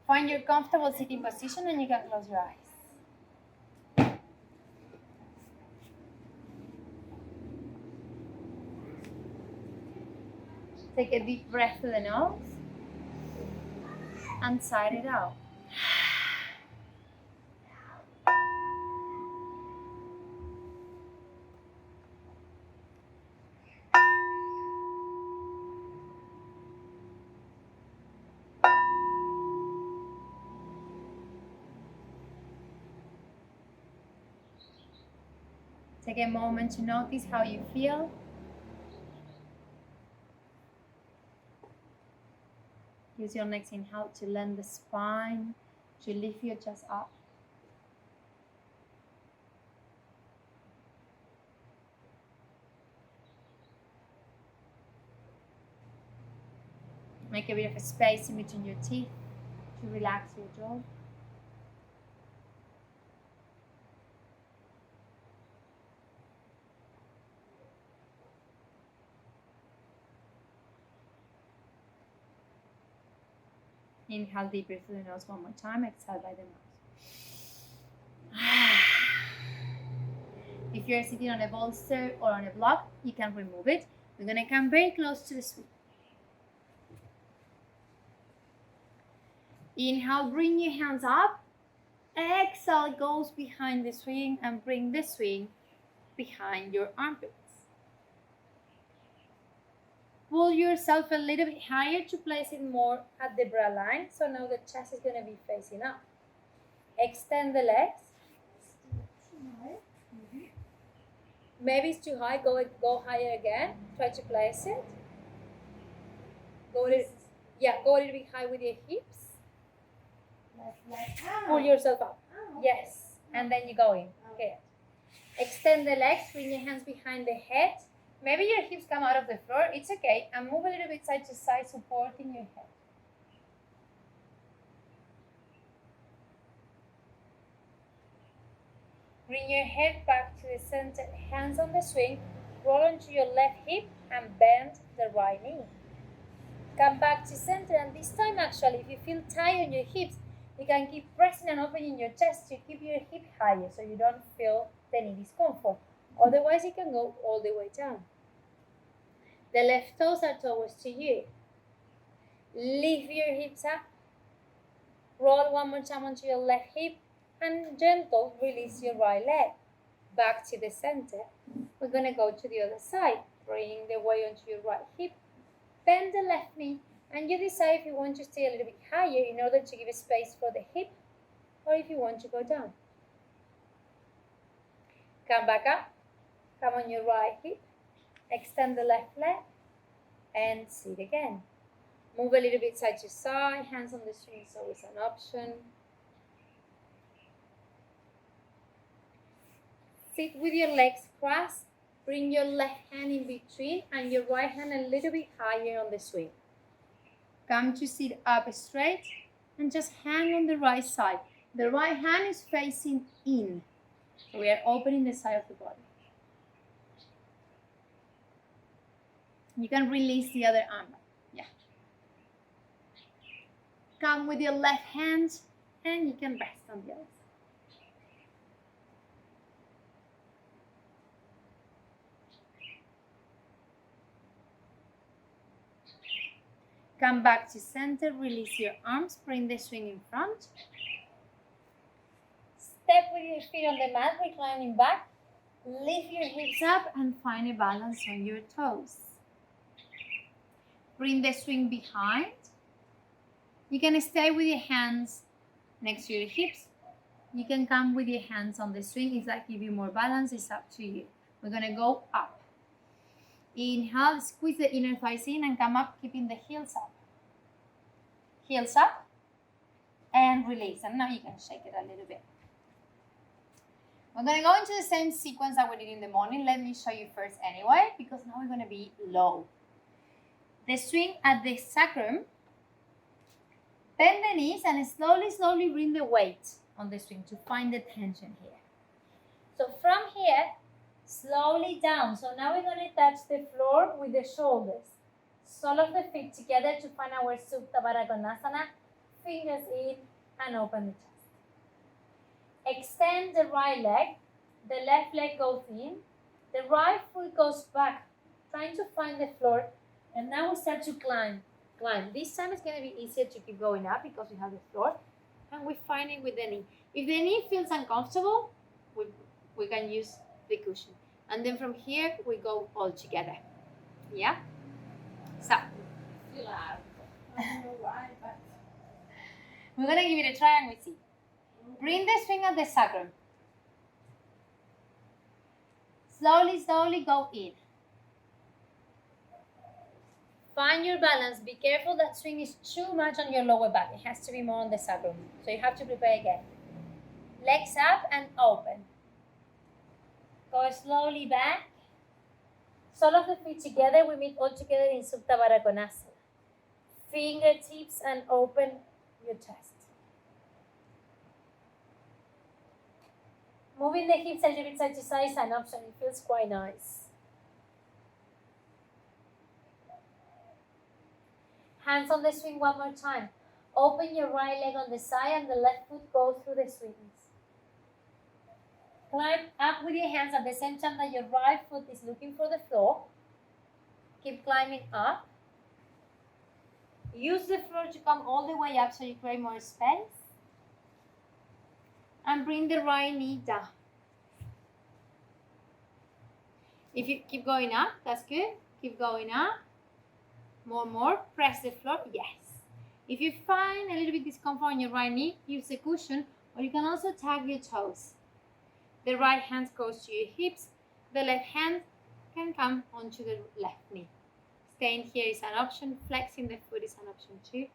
Find your comfortable sitting position and you can close your eyes. Take a deep breath through the nose and sigh it out. Take a moment to notice how you feel. Use your next inhale to lengthen the spine, to lift your chest up. Make a bit of a space in between your teeth to relax your jaw. Inhale deeply through the nose one more time. Exhale by the nose. If you're sitting on a bolster or on a block, you can remove it. We're going to come very close to the swing. Inhale, bring your hands up. Exhale goes behind the swing and bring the swing behind your armpits. Pull yourself a little bit higher to place it more at the bra line. So now the chest is going to be facing up. Extend the legs. Maybe it's too high. Go higher again. Try to place it. Go a little bit high with your hips. Pull yourself up. Yes. And then you go in. Okay. Extend the legs. Bring your hands behind the head. Maybe your hips come out of the floor. It's okay. And move a little bit side to side, supporting your head. Bring your head back to the center. Hands on the swing. Roll onto your left hip and bend the right knee. Come back to center. And this time, actually, if you feel tight on your hips, you can keep pressing and opening your chest to keep your hip higher so you don't feel any discomfort. Otherwise, you can go all the way down. The left toes are towards to you. Lift your hips up. Roll one more time onto your left hip and gentle release your right leg. Back to the center. We're going to go to the other side. Bring the weight onto your right hip. Bend the left knee. And you decide if you want to stay a little bit higher in order to give space for the hip or if you want to go down. Come back up. Come on your right hip. Extend the left leg and sit again. Move a little bit side to side. Hands on the swing is always an option. Sit with your legs crossed. Bring your left hand in between and your right hand a little bit higher on the swing. Come to sit up straight and just hang on the right side. The right hand is facing in. So we are opening the side of the body. You can release the other arm. Yeah. Come with your left hand and you can rest on the other side. Come back to center, release your arms, bring the swing in front. Step with your feet on the mat, reclining back. Lift your hips up and find a balance on your toes. Bring the swing behind. You can stay with your hands next to your hips. You can come with your hands on the swing. If that gives you more balance, it's up to you. We're going to go up. Inhale, squeeze the inner thighs in and come up, keeping the heels up. Heels up and release. And now you can shake it a little bit. We're going to go into the same sequence that we did in the morning. Let me show you first anyway, because now we're going to be low. The swing at the sacrum. Bend the knees and slowly bring the weight on the swing to find the tension here. So from here, slowly down. So now we're going to touch the floor with the shoulders. Sole of the feet together to find our Supta Baddha Konasana. fingers in and open the chest. Extend the right leg. The left leg goes in. The right foot goes back, trying to find the floor. And now we start to climb. This time it's going to be easier to keep going up because we have the floor. And we find it with the knee. If the knee feels uncomfortable, we can use the cushion. And then from here, we go all together. Yeah? So. Feel out. I don't know why, but... We're going to give it a try and we see. Bring the swing at the sacrum. Slowly, slowly go in. Find your balance. Be careful that swing is too much on your lower back. It has to be more on the sacrum. So you have to prepare again. Legs up and open. Go slowly back. Sole of the feet together. We meet all together in Supta Baddha Konasana. Fingertips and open your chest. Moving the hips a little bit side to side is an option. It feels quite nice. Hands on the swing one more time. Open your right leg on the side and the left foot goes through the swings. Climb up with your hands at the same time that your right foot is looking for the floor. Keep climbing up. Use the floor to come all the way up so you create more space. And bring the right knee down. If you keep going up, that's good. Keep going up. More. Press the floor. Yes. If you find a little bit discomfort on your right knee, use the cushion, or you can also tag your toes. The right hand goes to your hips. The left hand can come onto the left knee. Staying here is an option. Flexing the foot is an option too.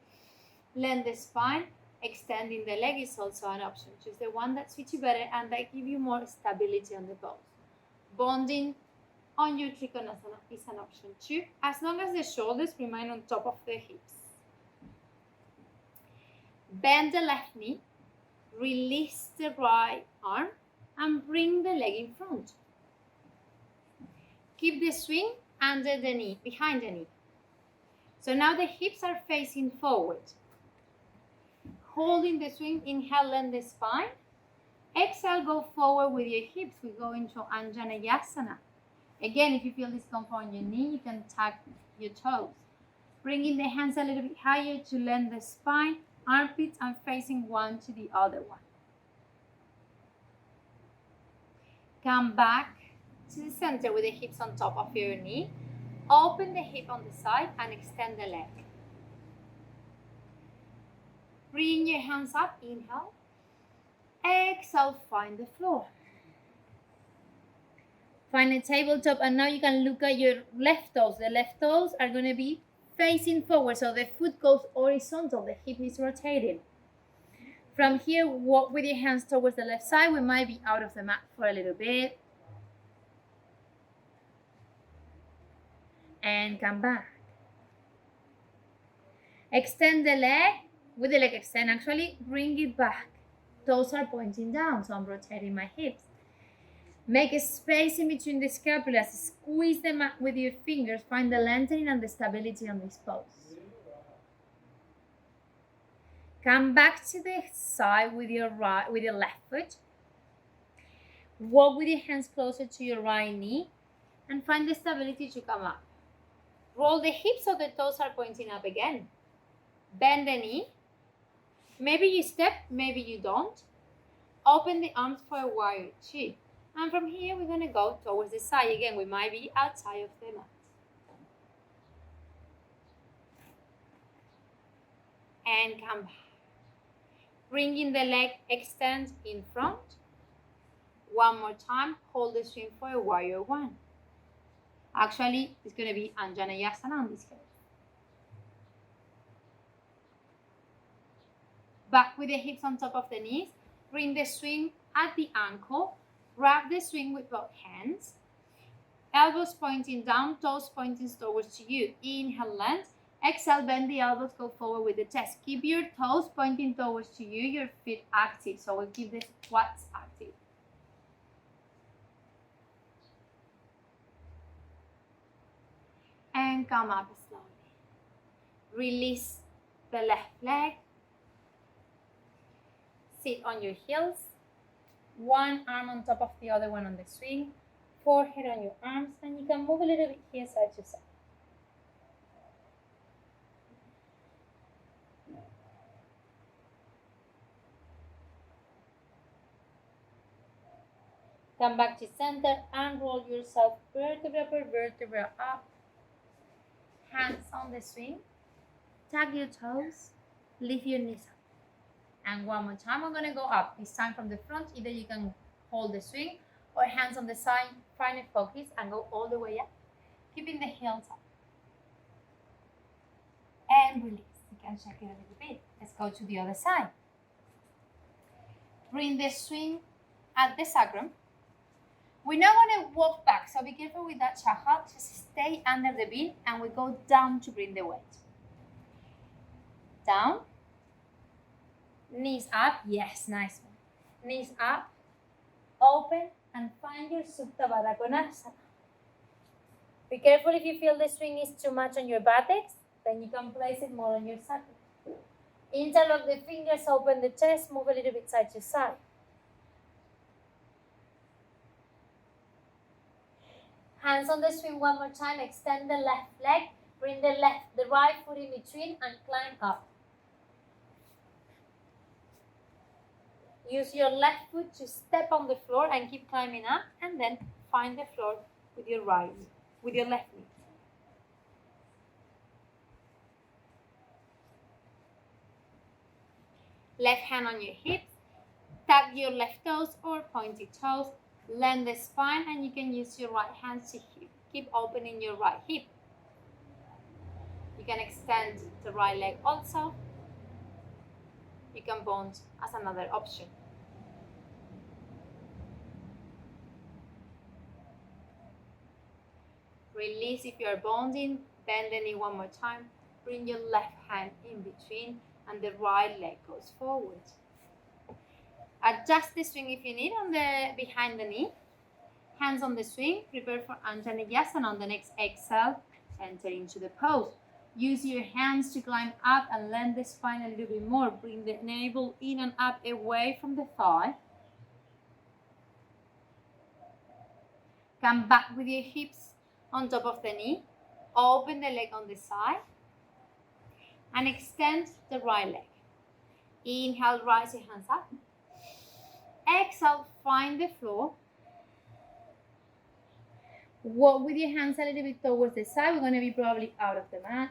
Lengthen the spine. Extending the leg is also an option. Choose the one that suits you better and that give you more stability on the pose. Bonding on your Trikonasana is an option too, as long as the shoulders remain on top of the hips. Bend the left knee, release the right arm, and bring the leg in front. Keep the swing under the knee, behind the knee. So now the hips are facing forward. Holding the swing, inhale, lengthen the spine. Exhale, go forward with your hips. We go into Anjaneyasana. Again, if you feel discomfort on your knee, you can tag your toes. Bringing the hands a little bit higher to lengthen the spine, armpits, and facing one to the other one. Come back to the center with the hips on top of your knee. Open the hip on the side and extend the leg. Bring your hands up, inhale. Exhale, find the floor. Find a tabletop, and now you can look at your left toes. The left toes are going to be facing forward, so the foot goes horizontal, the hip is rotating. From here, walk with your hands towards the left side. We might be out of the mat for a little bit. And come back. Extend the leg. With the leg extend, actually, bring it back. Toes are pointing down, so I'm rotating my hips. Make a space in between the scapulas. Squeeze the mat with your fingers. Find the lengthening and the stability on this pose. Come back to the side with your left foot. Walk with your hands closer to your right knee and find the stability to come up. Roll the hips so the toes are pointing up again. Bend the knee. Maybe you step, maybe you don't. Open the arms for a warrior two. And from here, we're going to go towards the side. Again, we might be outside of the mat. And come back. Bringing the leg, extend in front. One more time, hold the swing for a warrior one. Actually, it's going to be Anjaneyasana on this case. Back with the hips on top of the knees. Bring the swing at the ankle. Grab the swing with both hands. Elbows pointing down, toes pointing towards to you. Inhale, length. Exhale, bend the elbows, go forward with the chest. Keep your toes pointing towards to you, your feet active. So we'll keep the quads active. And come up slowly. Release the left leg. Sit on your heels. One arm on top of the other one on the swing. Forehead on your arms, and you can move a little bit here side to side. Come back to center and roll yourself vertebra per vertebra up. Hands on the swing. Tag your toes. Lift your knees up. And one more time, we're going to go up. This time from the front. Either you can hold the swing or hands on the side. Find a focus and go all the way up. Keeping the heels up. And release. You can check it a little bit. Let's go to the other side. Bring the swing at the sacrum. We're now going to walk back, so be careful with that chahal. Just stay under the beat and we go down to bring the weight. Down. Knees up. Yes, nice one. Knees up. Open and find your Supta Baddha Konasana. Be careful if you feel the swing is too much on your buttocks, then you can place it more on your sacrum. Interlock the fingers, open the chest, move a little bit side to side. Hands on the swing one more time. Extend the left leg. Bring the right foot in between and climb up. Use your left foot to step on the floor and keep climbing up, and then find the floor with your left knee. Left hand on your hips. Tap your left toes or pointed toes. Lengthen the spine, and you can use your right hand to keep opening your right hip. You can extend the right leg also. You can bond as another option. Release if you are bonding. Bend the knee one more time. Bring your left hand in between and the right leg goes forward. Adjust the swing if you need on the behind the knee. Hands on the swing. Prepare for Anjaneyasana. On the next exhale, enter into the pose. Use your hands to climb up and lengthen the spine a little bit more. Bring the navel in and up away from the thigh. Come back with your hips on top of the knee. Open the leg on the side and extend the right leg. Inhale, rise your hands up. Exhale, find the floor. Walk with your hands a little bit towards the side. We're going to be probably out of the mat.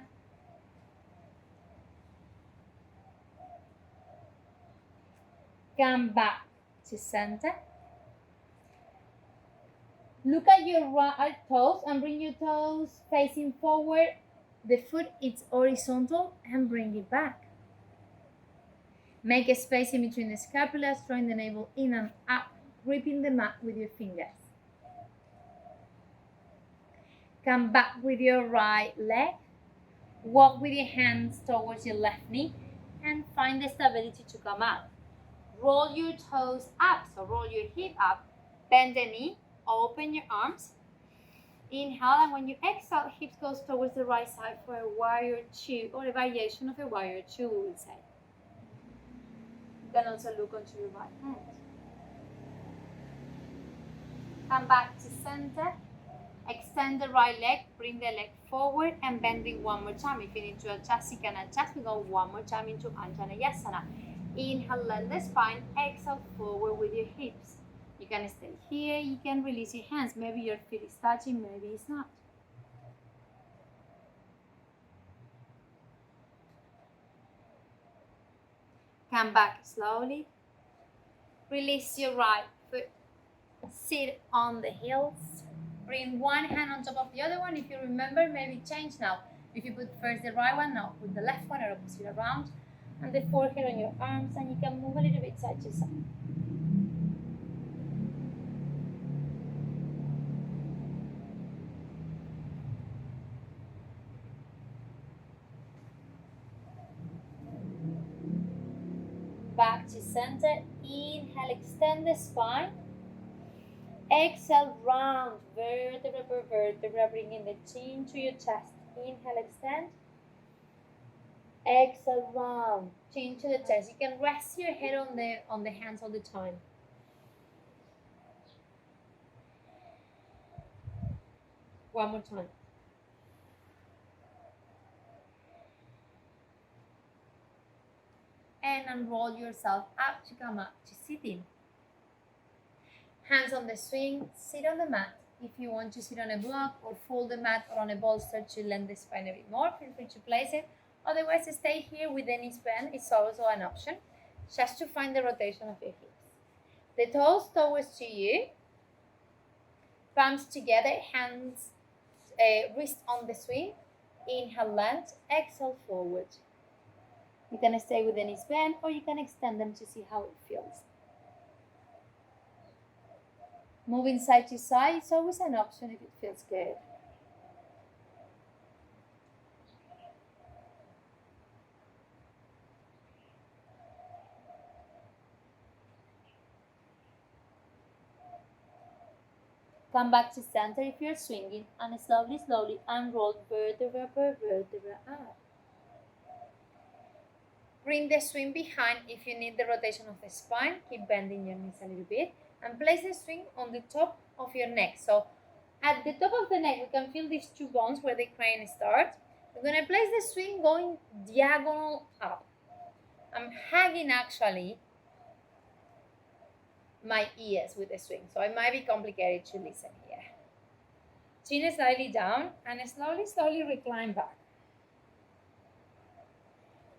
Come back to center. Look at your right toes and bring your toes facing forward. The foot is horizontal and bring it back. Make a space in between the scapulas, drawing the navel in and up, gripping the mat with your fingers. Come back with your right leg. Walk with your hands towards your left knee and find the stability to come up. Roll your toes up, so roll your hip up, bend the knee, open your arms. Inhale, and when you exhale, hips goes towards the right side for a warrior two, or a variation of a warrior two, we would say. You can also look onto your right hand. Come back to center. Extend the right leg, bring the leg forward and bending one more time. If you need to adjust, you can adjust. We go one more time into Anjaneyasana. Inhale, lengthen the spine. Exhale, forward with your hips. You can stay here. You can release your hands. Maybe your feet is touching, maybe it's not. Come back slowly. Release your right foot. Sit on the heels. Bring one hand on top of the other one. If you remember, maybe change now. If you put first the right one, now put the left one or opposite around. And the forehead on your arms, and you can move a little bit side to side. Back to center. Inhale, extend the spine. Exhale, round vertebra per vertebra, bringing the chin to your chest. Inhale, extend. Exhale, round. chin to the chest. You can rest your head on the hands all the time. One more time. And unroll yourself up to come up to sitting. Hands on the swing, sit on the mat. If you want to sit on a block or fold the mat or on a bolster to lend the spine a bit more, feel free to place it. Otherwise, stay here with the knees bent. It's also an option, just to find the rotation of your hips. The toes towards to you, palms together, hands, wrist on the swing. Inhale, lunge, exhale, forward. You can stay with the knees bent or you can extend them to see how it feels. Moving side to side is always an option if it feels good. Come back to center if you're swinging and slowly, slowly unroll vertebra per vertebra up. Bring the swing behind if you need the rotation of the spine. Keep bending your knees a little bit. And place the swing on the top of your neck. So at the top of the neck, we can feel these two bones where the crane starts. We're going to place the swing going diagonal up. I'm hugging actually my ears with the swing, so it might be complicated to listen here. Chin slightly down and slowly, slowly recline back.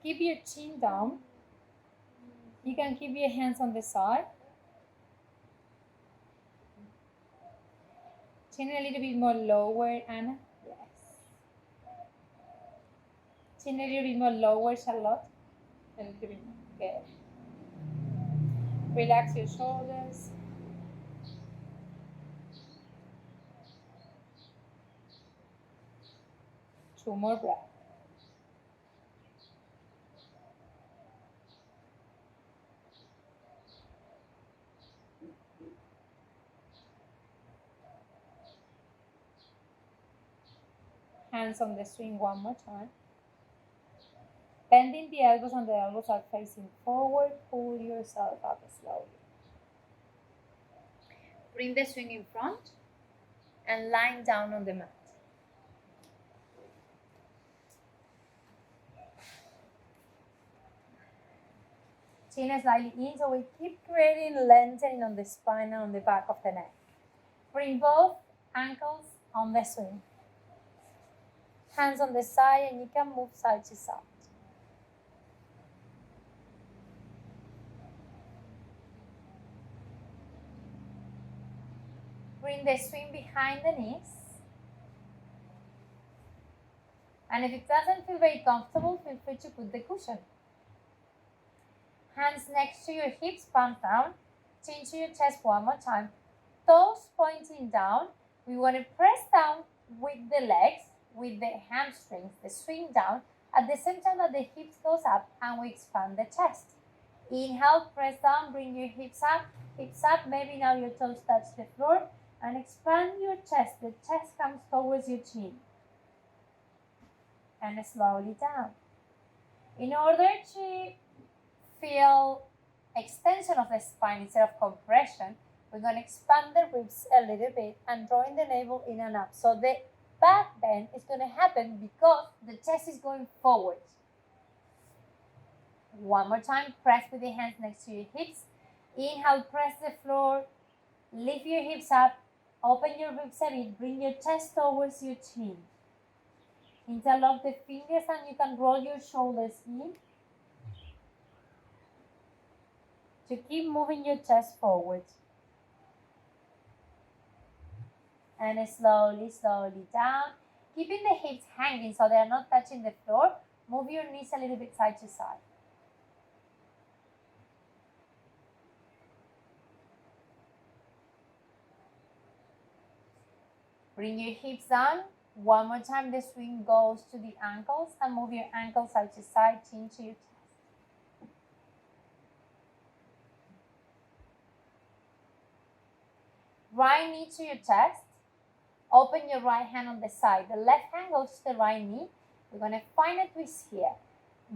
Keep your chin down. You can keep your hands on the side. Chin a little bit more lower, Anna. Yes. Chin a little bit more lower, Charlotte. A little bit more. Good. Relax your shoulders. Two more breaths. Hands on the swing one more time. Bending the elbows and the elbows are facing forward. Pull yourself up slowly. Bring the swing in front and lying down on the mat. Chin slightly in, so we keep creating lengthening on the spine and on the back of the neck. Bring both ankles on the swing. Hands on the side, and you can move side to side. Bring the swing behind the knees. And if it doesn't feel very comfortable, feel free to put the cushion. Hands next to your hips, palms down. Chin to your chest one more time. Toes pointing down. We want to press down with the legs, with the hamstrings, the swing down, at the same time that the hips goes up and we expand the chest. Inhale, press down, bring your hips up, maybe now your toes touch the floor, and expand your chest. The chest comes towards your chin. And slowly down. In order to feel extension of the spine instead of compression, we're going to expand the ribs a little bit and drawing the navel in and up. So the back bend is going to happen because the chest is going forward. One more time, press with the hands next to your hips. Inhale, press the floor, lift your hips up, open your ribs a bit, bring your chest towards your chin. Interlock the fingers and you can roll your shoulders in to keep moving your chest forward. And slowly, slowly down. Keeping the hips hanging so they are not touching the floor. Move your knees a little bit side to side. Bring your hips down. One more time, the swing goes to the ankles and move your ankles side to side, chin to your chest. Right knee to your chest. Open your right hand on the side. The left hand goes to the right knee. We're going to find a twist here.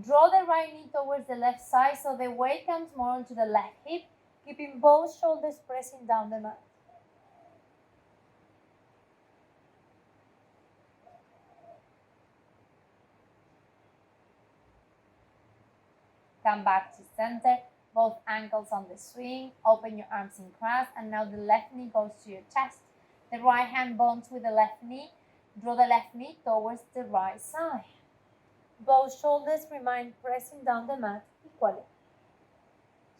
Draw the right knee towards the left side so the weight comes more onto the left hip, keeping both shoulders pressing down the mat. Come back to center, both ankles on the swing, open your arms in cross, and now the left knee goes to your chest. The right hand bonds with the left knee. Draw the left knee towards the right side. Both shoulders remain pressing down the mat equally.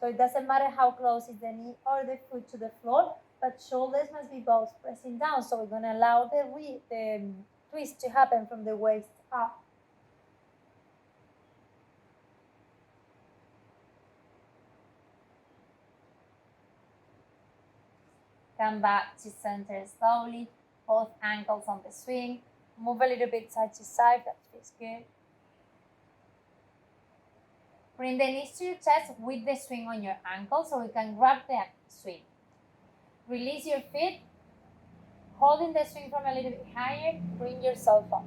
So it doesn't matter how close is the knee or the foot to the floor, but shoulders must be both pressing down. So we're going to allow the twist to happen from the waist up. Come back to center slowly, both ankles on the swing. Move a little bit side to side, that feels good. Bring the knees to your chest with the swing on your ankle so you can grab the swing. Release your feet, holding the swing from a little bit higher, bring yourself up.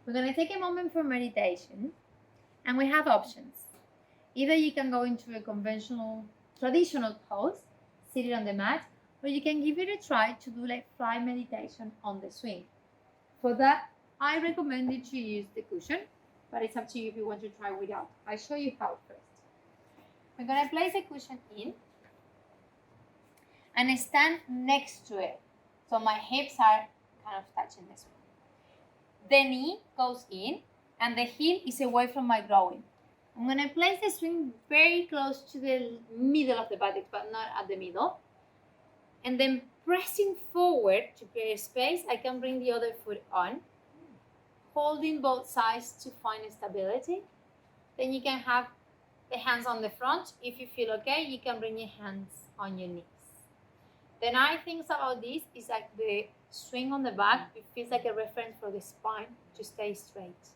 We're going to take a moment for meditation, and we have options. Either you can go into a traditional pose, seated on the mat, or you can give it a try to do like fly meditation on the swing. For that, I recommend you to use the cushion, but it's up to you if you want to try without. I'll show you how first. We're going to place the cushion in and stand next to it. So my hips are kind of touching the swing. The knee goes in and the heel is away from my groin. I'm going to place the swing very close to the middle of the buttocks, but not at the middle. And then pressing forward to create space, I can bring the other foot on, holding both sides to find stability. Then you can have the hands on the front. If you feel okay, you can bring your hands on your knees. The nice things about this is like the swing on the back, it feels like a reference for the spine to stay straight.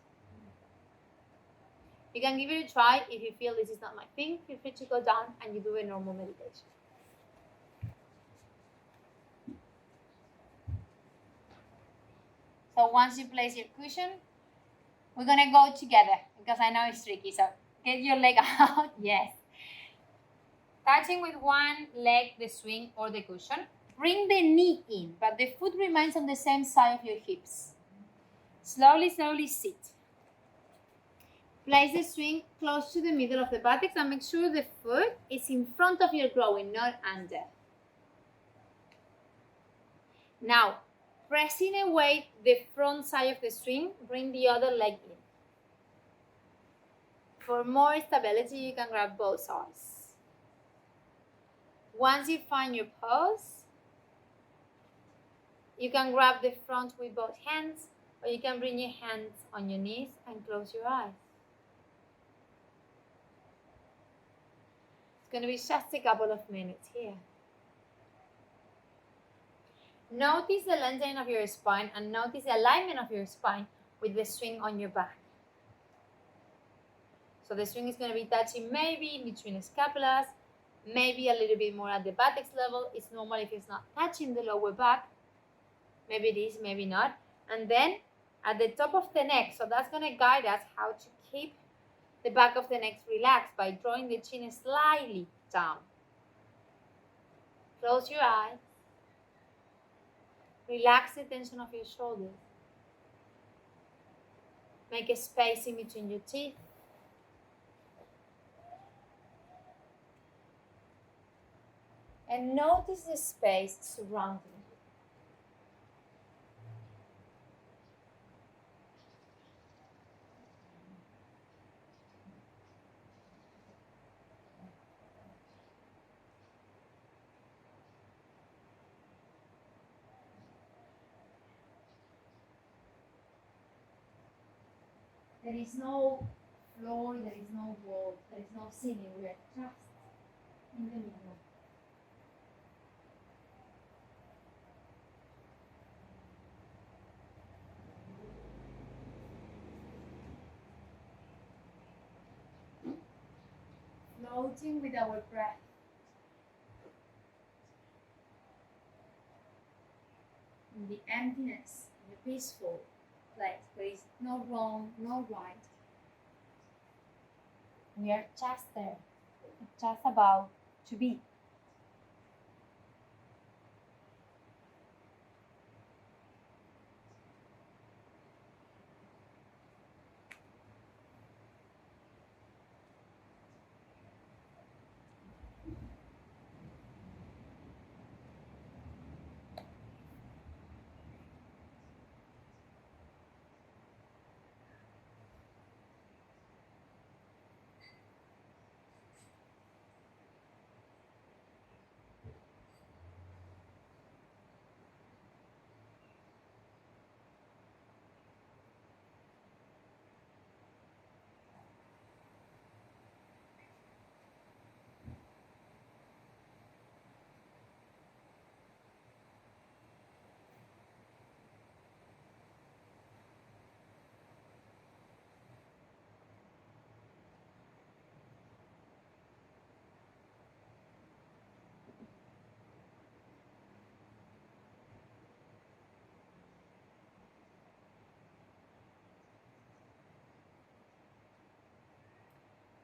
You can give it a try. If you feel this is not my thing, feel free to go down and you do a normal meditation. So once you place your cushion, we're going to go together because I know it's tricky. So get your leg out. Yes. Touching with one leg, the swing or the cushion. Bring the knee in, but the foot remains on the same side of your hips. Slowly, slowly sit. Place the swing close to the middle of the buttocks and make sure the foot is in front of your groin, not under. Now, pressing away the front side of the swing, bring the other leg in. For more stability, you can grab both sides. Once you find your pose, you can grab the front with both hands, or you can bring your hands on your knees and close your eyes. It's going to be just a couple of minutes here. Notice the lengthening of your spine and notice the alignment of your spine with the swing on your back. So the swing is going to be touching maybe in between the scapulas, maybe a little bit more at the buttocks level. It's normal if it's not touching the lower back. Maybe it is, maybe not. And then at the top of the neck, so that's going to guide us how to keep the back of the neck relaxed by drawing the chin slightly down. Close your eyes. Relax the tension of your shoulders. Make a space in between your teeth. And notice the space surrounding you. There is no floor, there is no wall, there is no ceiling. We are just in the middle. Floating with our breath. In the emptiness, in the peaceful place. There is no wrong, no right. We are just there. It's just about to be.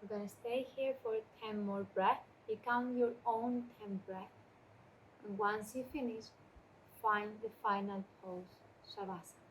We're gonna stay here for 10 more breaths. You count your own 10 breaths. And once you finish, find the final pose, Savasana.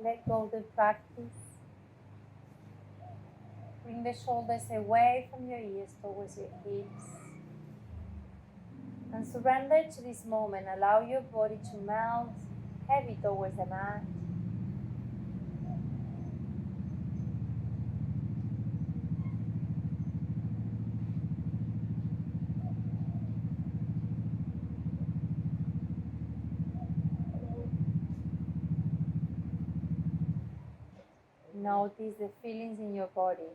Let go the practice. Bring the shoulders away from your ears towards your hips. And surrender to this moment. Allow your body to melt heavy towards the mat. Notice the feelings in your body.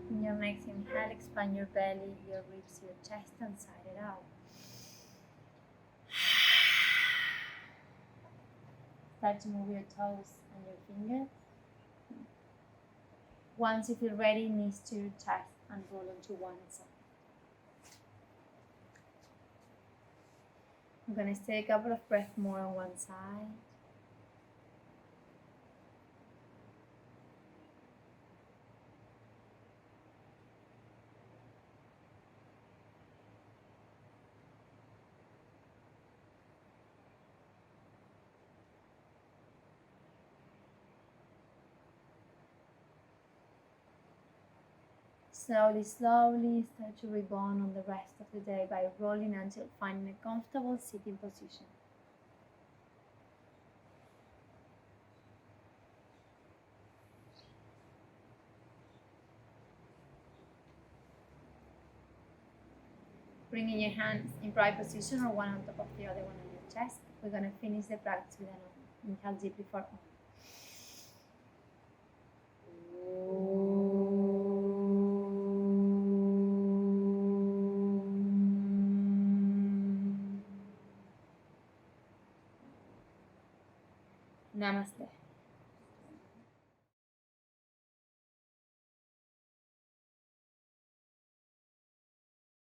In your next inhale, expand your belly, your ribs, your chest, and sigh it out. Start to move your toes and your fingers. Once you feel ready, knees to your chest and roll onto one side. I'm going to stay a couple of breaths more on one side. Slowly, slowly start to rebound on the rest of the day by rolling until finding a comfortable sitting position. Bringing your hands in right position or one on top of the other one on your chest. We're going to finish the practice with an inhale deeply for all. Namaste.